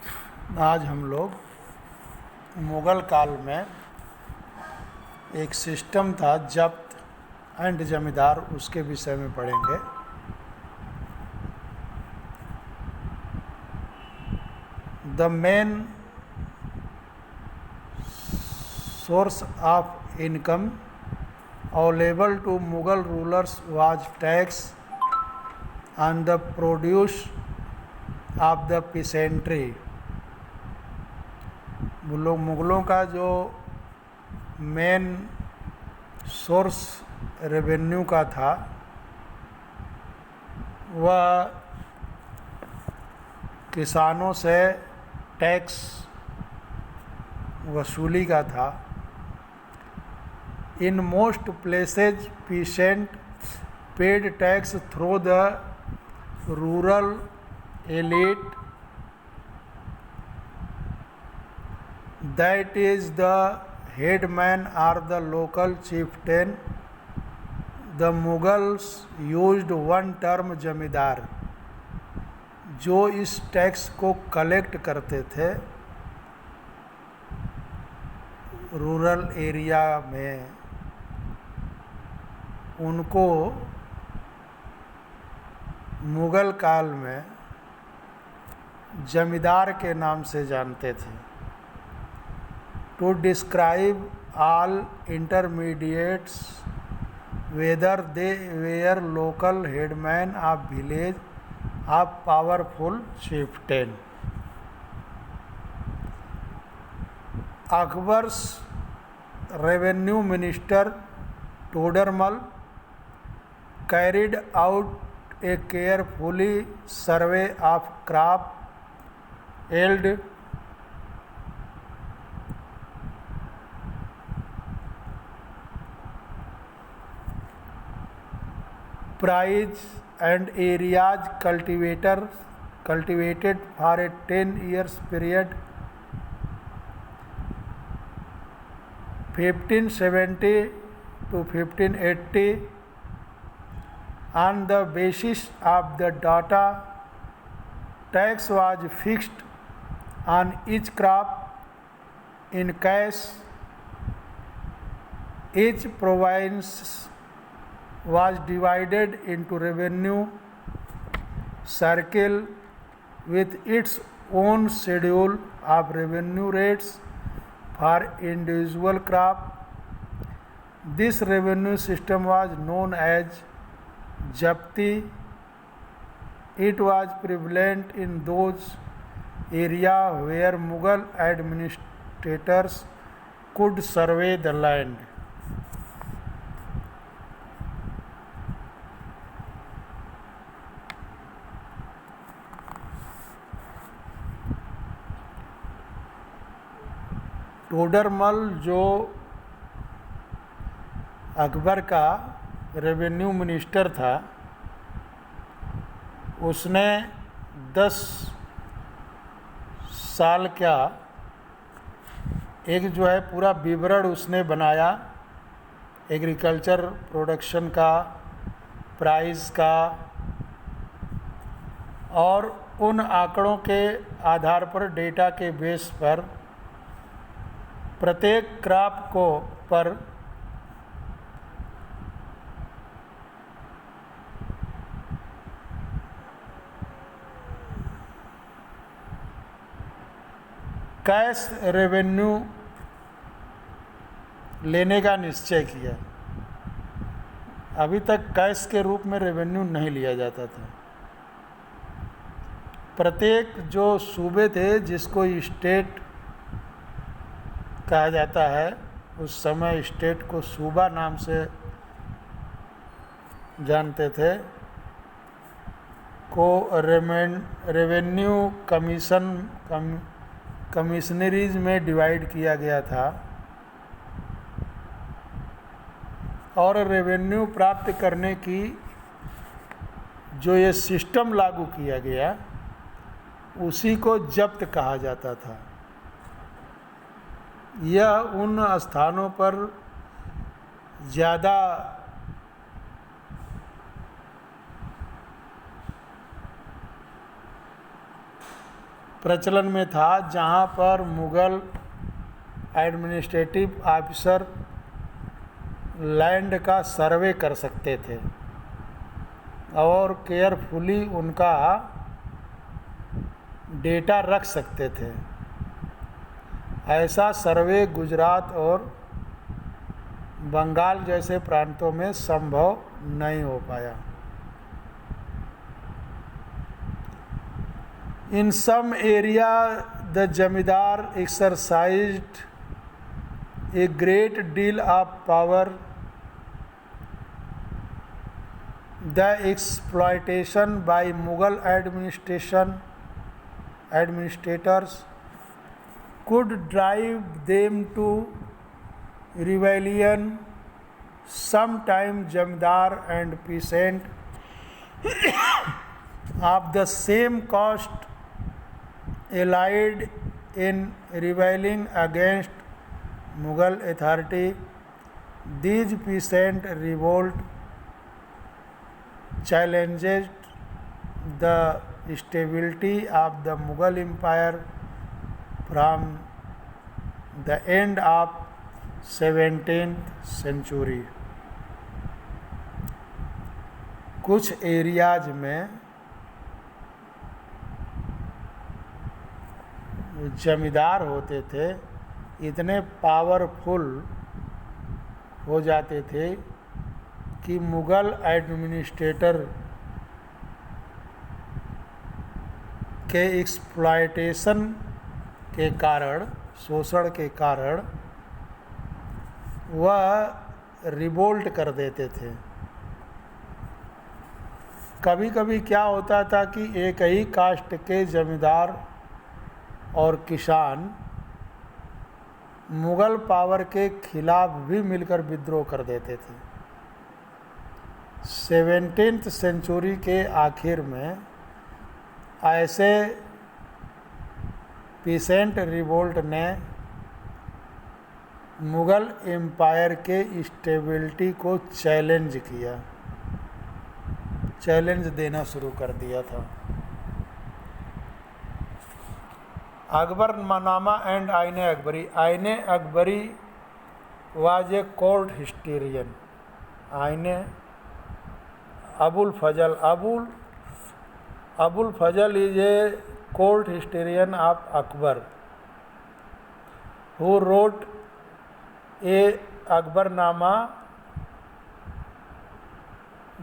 आज हम लोग मुग़ल काल में एक सिस्टम था जब्त एंड जमींदार, उसके विषय में पढ़ेंगे। The main source of income available to Mughal rulers was tax on the produce of the peasantry। मुग़लों का जो मेन सोर्स रेवेन्यू का था वह किसानों से टैक्स वसूली का था। In most places, peasants paid tax through the rural elite, that is the headman or the local chieftain. The Mughals used one term जमींदार, जो इस टैक्स को कलेक्ट करते थे रूरल एरिया में, उनको मुग़ल काल में जमींदार के नाम से जानते थे। To describe all intermediaries whether they were local headman of village of powerful chieftain. Akbar's revenue minister Todarmal carried out a carefully survey of crop yield, price and areas cultivated for a 10 years period 1570 to 1580। On the basis of the data, tax was fixed on each crop in cash. Each province was divided into revenue circle with its own schedule of revenue rates for individual crop. This revenue system was known as Japti. It was prevalent in those areas where Mughal administrators could survey the land. Todarmal जो अकबर का revenue minister था, उसने 10 साल का एक जो है पूरा विवरण उसने बनाया एग्रीकल्चर प्रोडक्शन का, प्राइस का, और उन आंकड़ों के आधार पर डेटा के बेस पर प्रत्येक क्रॉप को पर कैश रेवेन्यू लेने का निश्चय किया। अभी तक कैश के रूप में रेवेन्यू नहीं लिया जाता था। प्रत्येक जो सूबे थे, जिसको स्टेट कहा जाता है, उस समय स्टेट को सूबा नाम से जानते थे, को रेवेन्यू कमिश्नरीज में डिवाइड किया गया था। और रेवेन्यू प्राप्त करने की जो ये सिस्टम लागू किया गया, उसी को जब्त कहा जाता था। यह उन स्थानों पर ज़्यादा प्रचलन में था, जहाँ पर मुग़ल एडमिनिस्ट्रेटिव ऑफिसर लैंड का सर्वे कर सकते थे और केयरफुली उनका डेटा रख सकते थे। ऐसा सर्वे गुजरात और बंगाल जैसे प्रांतों में संभव नहीं हो पाया। In some area, the Jamidar exercised a great deal of power. The exploitation by Mughal administrators could drive them to rebellion. Sometimes Jamidar and peasant of the same caste allied in rebelling against Mughal authority. These peasant revolt challenged the stability of the Mughal Empire from the end of 17th century. कुछ areas में जमींदार होते थे, इतने powerful हो जाते थे कि मुग़ल एडमिनिस्ट्रेटर के एक्सप्लॉयटेशन के कारण, शोषण के कारण वह रिवोल्ट कर देते थे। कभी कभी क्या होता था कि एक ही कास्ट के जमींदार और किसान मुग़ल पावर के खिलाफ भी मिलकर विद्रोह कर देते थे। 17th सेंचुरी के आखिर में ऐसे पीसेंट रिवोल्ट ने मुग़ल एम्पायर के स्टेबिलिटी को चैलेंज देना शुरू कर दिया था। Akbarnama and Ain-i Akbari. Ain-i Akbari was a court historian. Ain-i Abul Fazl is a court historian of Akbar who wrote a Akbarnama,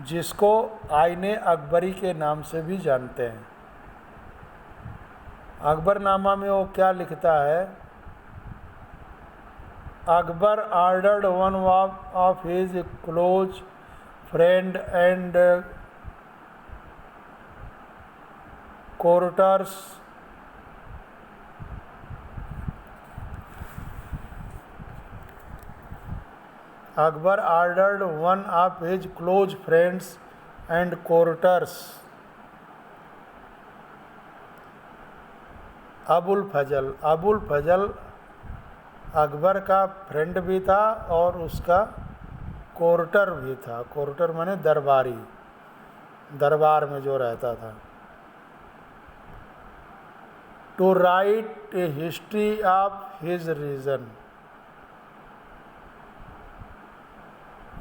जिसको आईने अकबरी के नाम से भी जानते हैं। अकबरनामा में वो क्या लिखता है? Akbar ordered one of his close friend and courtiers Akbar ordered one of his close friends and courtiers, Abul Fazl Akbar का फ्रेंड भी था और उसका कोर्टर भी था। कोर्टर माने दरबारी, दरबार में जो रहता था। To write a history of his region,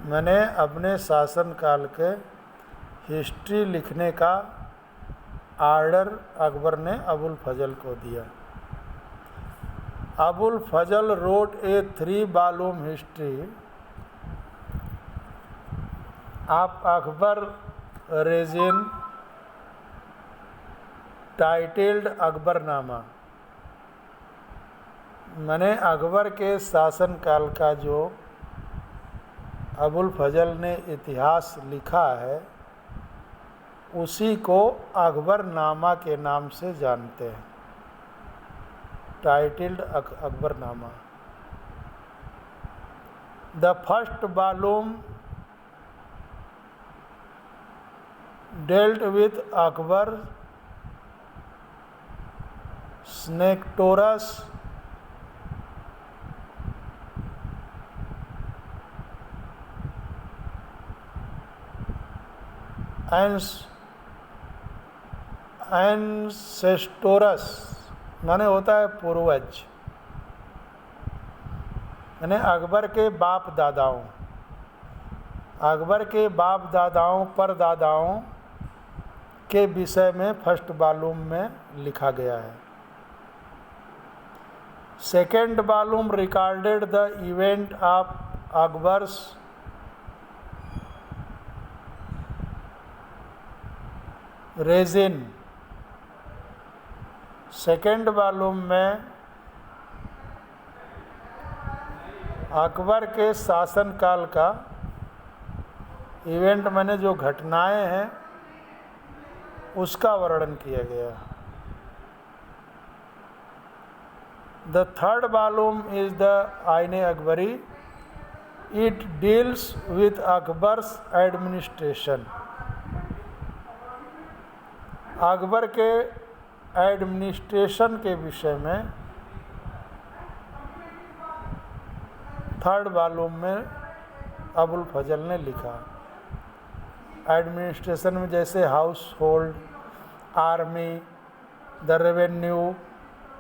मैंने अपने शासनकाल के हिस्ट्री लिखने का आर्डर अकबर ने अबुल फजल को दिया। Abul Fazl wrote a 3 volume history of Akbar reign titled Akbarnama, मैंने अकबर के शासनकाल का जो अबुल फजल ने इतिहास लिखा है उसी को अकबरनामा के नाम से जानते हैं, titled Akbarnama. The first volume dealt with Akbar स्नेक्टोरस एंसेस्टोरस माने होता है पूर्वज, यानी अकबर के बाप दादाओं, अकबर के बाप दादाओं पर दादाओं के विषय में फर्स्ट वॉल्यूम में लिखा गया है। Second volume recorded the event of Akbar's resin. Second volume में अकबर के शासनकाल का इवेंट माने जो घटनाएं हैं उसका वर्णन किया गया। The third volume is the Ain-i Akbari. It deals with Akbar's administration. Akbar के एडमिनिस्ट्रेशन के विषय में थर्ड वॉल्यूम में अबुल फजल ने लिखा। एडमिनिस्ट्रेशन में जैसे household, army, the revenue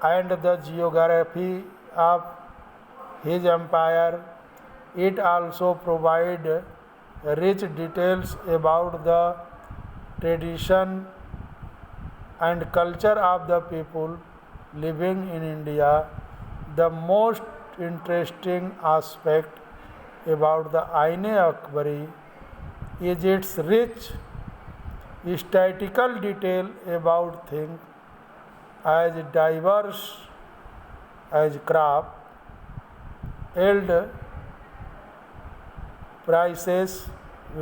and the geography of his empire. It also provide rich details about the tradition and culture of the people living in India. The most interesting aspect about the Aine Akbari is its rich statistical detail about things as diverse as crop yield, prices,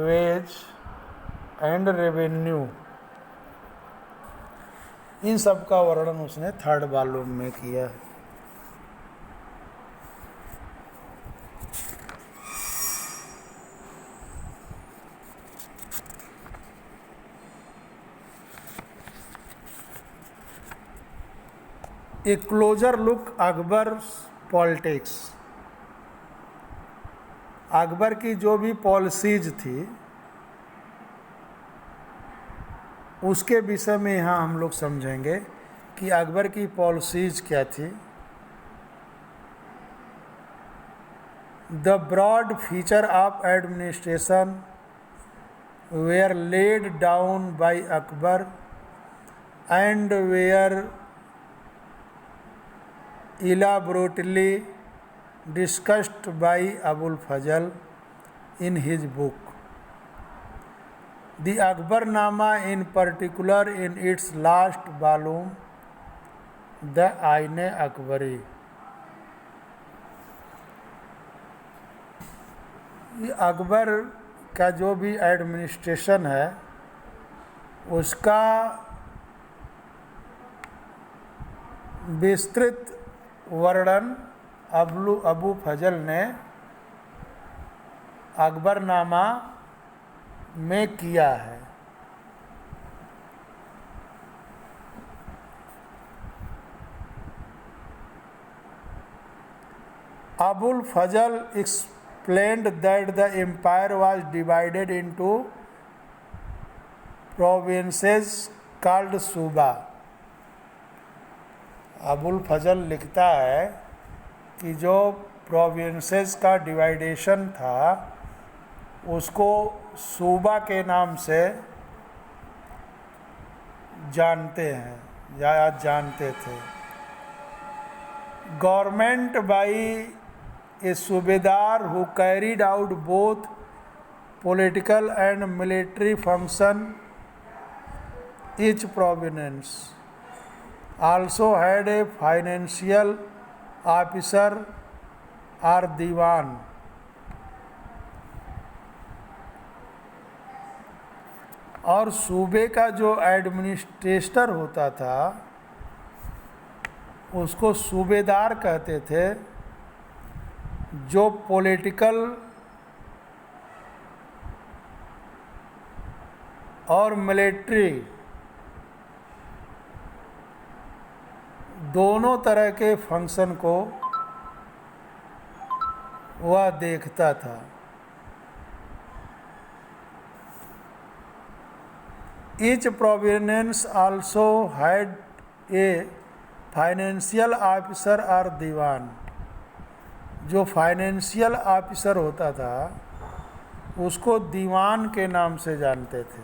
wage and revenue। इन सब का वर्णन उसने third volume में किया है। A closure look Akbar politics. Akbar की जो भी पॉलिसीज थी उसके विषय में यहाँ हम लोग समझेंगे कि अकबर की पॉलिसीज क्या थी। The broad feature of administration were laid down by Akbar and were elaborately discussed by Abul Fazl in his book The Akbarnama, in particular in its last volume The Aine Akbari। Akbar का जो भी administration है उसका विस्तृत वर्णन अबू फजल ने अकबरनामा में किया है। अबुल फजल explained that the empire was divided into provinces called सूबा। अबुल फजल लिखता है कि जो प्रोविंसेस का डिवाइडेशन था उसको सूबा के नाम से जानते हैं या जानते थे। गवर्नमेंट बाई ए सूबेदार who carried out both political and military function. Each province also had a financial officer or दीवान। और सूबे का जो एडमिनिस्ट्रेटर होता था उसको सूबेदार कहते थे, जो पॉलिटिकल और मिलिट्री दोनों तरह के फंक्शन को वह देखता था। Each province also had a financial officer और दीवान, जो फाइनेंशियल ऑफिसर होता था उसको दीवान के नाम से जानते थे।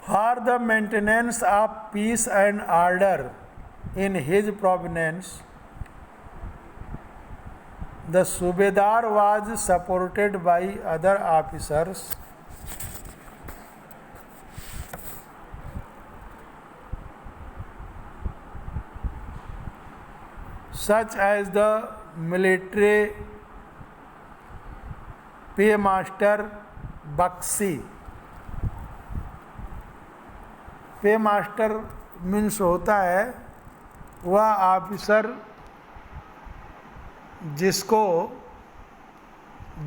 For the maintenance of peace and order in his provenance the Subedar was supported by other officers such as the military paymaster Bakshi. Paymaster means होता है वह ऑफिसर जिसको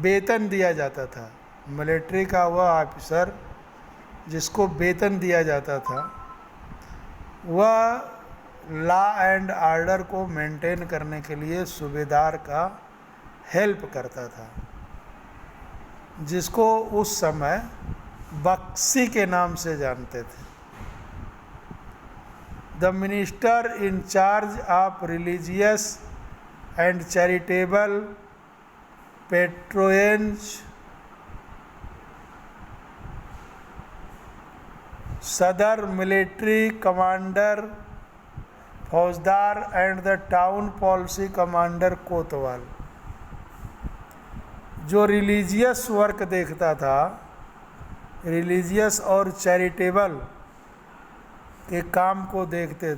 वेतन दिया जाता था, मिलिट्री का वह ऑफिसर जिसको वेतन दिया जाता था, वह लॉ एंड ऑर्डर को मेंटेन करने के लिए सूबेदार का हेल्प करता था, जिसको उस समय बक्सी के नाम से जानते थे। The minister in charge of religious and charitable patronage Sadar military commander फौजदार and the town policy commander कोतवाल, जो रिलीजियस वर्क देखता था, रिलीजियस और चैरिटेबल के काम को देखते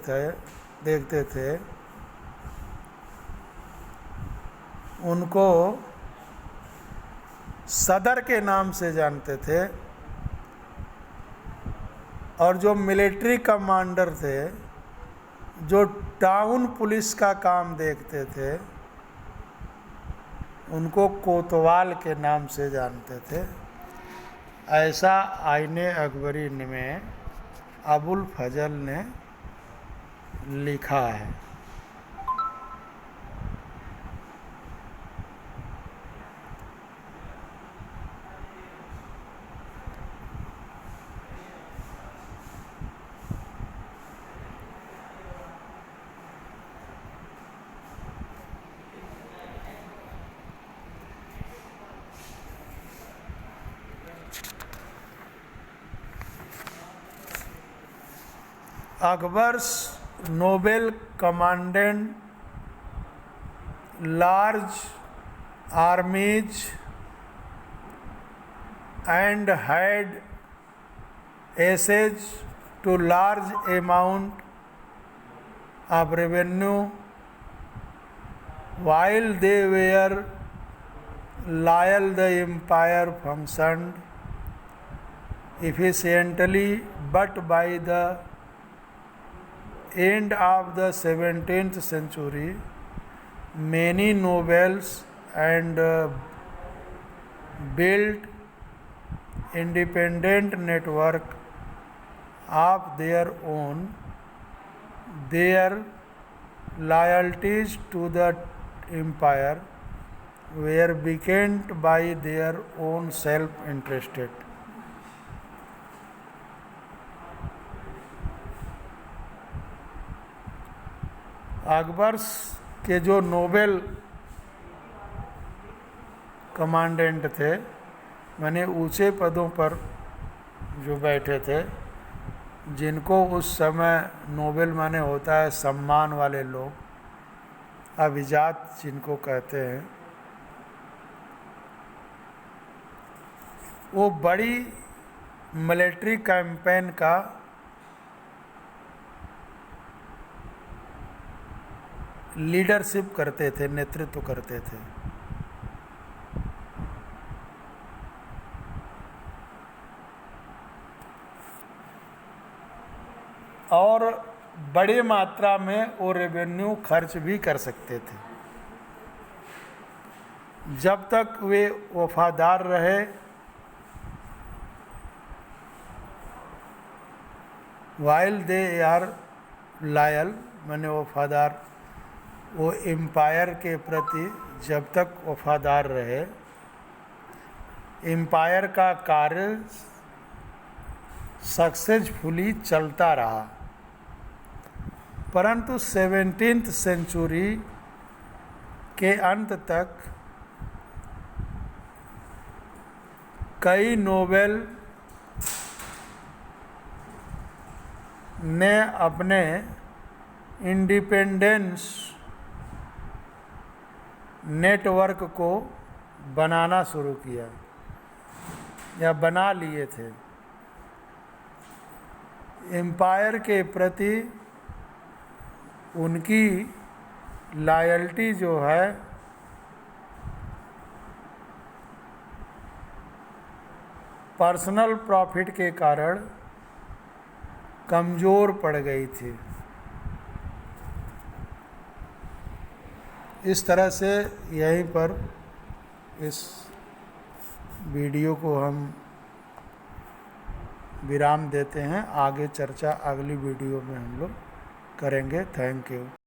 थे उनको सदर के नाम से जानते थे। और जो मिलिट्री कमांडर थे, जो टाउन पुलिस का काम देखते थे, उनको कोतवाल के नाम से जानते थे। ऐसा आईने अकबरी में अबुल फजल ने लिखा है। Akbar's noble commanded large armies and had access to large amount of revenue. While they were loyal, the empire functioned efficiently, but by the end of the 17th century, many nobles and built independent network of their own. Their loyalties to the empire were weakened by their own self-interested. Akbar के जो Nobel commandant थे, माने ऊंचे पदों पर जो बैठे थे, जिनको उस समय नोबेल माने होता है सम्मान वाले लोग, अभिजात जिनको कहते हैं, वो बड़ी मिलिट्री कैंपेन का लीडरशिप करते थे, नेतृत्व करते थे। और बड़ी मात्रा में वो रेवेन्यू खर्च भी कर सकते थे, जब तक वे वफादार रहे। वाइल दे आर लॉयल, माने वफादार, वो एम्पायर के प्रति जब तक वफादार रहे। एम्पायर का कार्य सक्सेसफुली चलता रहा, परंतु 17th सेंचुरी के अंत तक कई नोबेल ने अपने इंडिपेंडेंस नेटवर्क को बनाना शुरू किया या बना लिए थे। एम्पायर के प्रति उनकी लॉयल्टी जो है पर्सनल प्रॉफिट के कारण कमज़ोर पड़ गई थी। इस तरह से यहीं पर इस वीडियो को हम विराम देते हैं। आगे चर्चा अगली वीडियो में हम लोग करेंगे। Thank you.